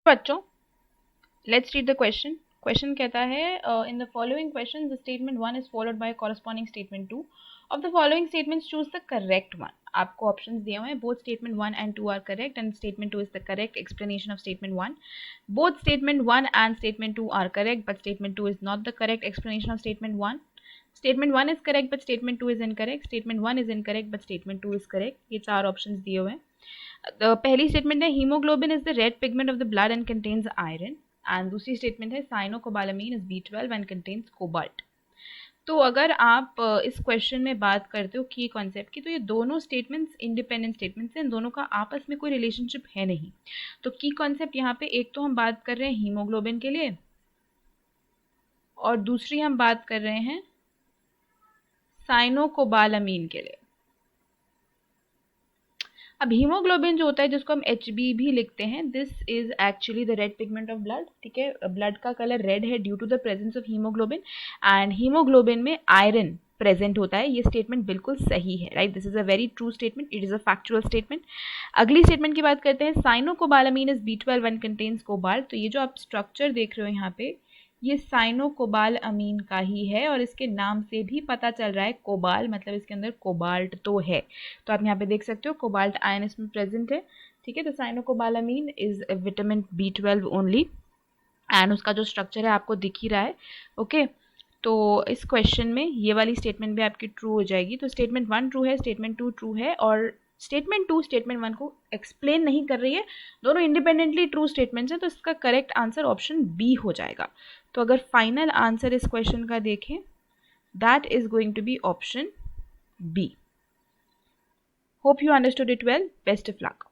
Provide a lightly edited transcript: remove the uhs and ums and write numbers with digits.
बच्चों, let's read the question. Question कहता है in the following question the statement 1 is followed by corresponding statement 2. Of the following statements choose the correct one. आपको options दिए हुए हैं. Both statement 1 and 2 are correct and statement 2 is the correct explanation of statement 1. Both statement 1 and statement 2 are correct but statement 2 is not the correct explanation of statement 1. Statement 1 is correct but statement 2 is incorrect. Statement 1 is incorrect but statement 2 is correct. ये चार options दिए हुए हैं. पहली statement है haemoglobin is the red pigment of the blood and contains iron. And दूसरी statement है cyanocobalamin is B12 and contains cobalt. तो अगर आप इस क्वेश्चन में बात करते हो की कॉन्सेप्ट की, तो ये दोनों स्टेटमेंट्स इंडिपेंडेंट स्टेटमेंट्स हैं. इन दोनों का आपस में कोई रिलेशनशिप है नहीं. तो की कॉन्सेप्ट यहाँ पे एक तो हम बात कर रहे हैं हीमोग्लोबिन के लिए और दूसरी हम बात कर रहे हैं साइनोकोबालामीन के लिए. अब हीमोग्लोबिन जो होता है जिसको हम HB भी लिखते हैं, this is actually the red pigment of blood. ठीक है, ब्लड का कलर रेड है due to the presence of haemoglobin and haemoglobin में आयरन प्रेजेंट होता है. ये स्टेटमेंट बिल्कुल सही है, right. This is a very true statement. It is a factual statement. अगली स्टेटमेंट की बात करते हैं. Cyanocobalamin is B12 and contains cobalt. तो ये जो आप स्ट्रक्चर देख रहे हो यहाँ पे, ये साइनोकोबाल अमीन का ही है और इसके नाम से भी पता चल रहा है कोबाल, मतलब इसके अंदर कोबाल्ट तो है. तो आप यहाँ पे देख सकते हो कोबाल्ट आयन इसमें प्रेजेंट है. ठीक है, तो cyanocobalamin is vitamin B12 only and उसका जो स्ट्रक्चर है आपको दिख ही रहा है. ओके, तो इस क्वेश्चन में ये वाली स्टेटमेंट भी आपकी ट्रू हो जाएगी. तो स्टेटमेंट 1 ट्रू है, स्टेटमेंट 2 ट्रू है और स्टेटमेंट 2 स्टेटमेंट 1 को एक्सप्लेन नहीं कर रही है. दोनों इंडिपेंडेंटली ट्रू स्टेटमेंट्स हैं, तो इसका करेक्ट आंसर ऑप्शन बी हो जाएगा. तो अगर फाइनल आंसर इस क्वेश्चन का देखें, that is going to be option B. Hope you understood it well. Best of luck.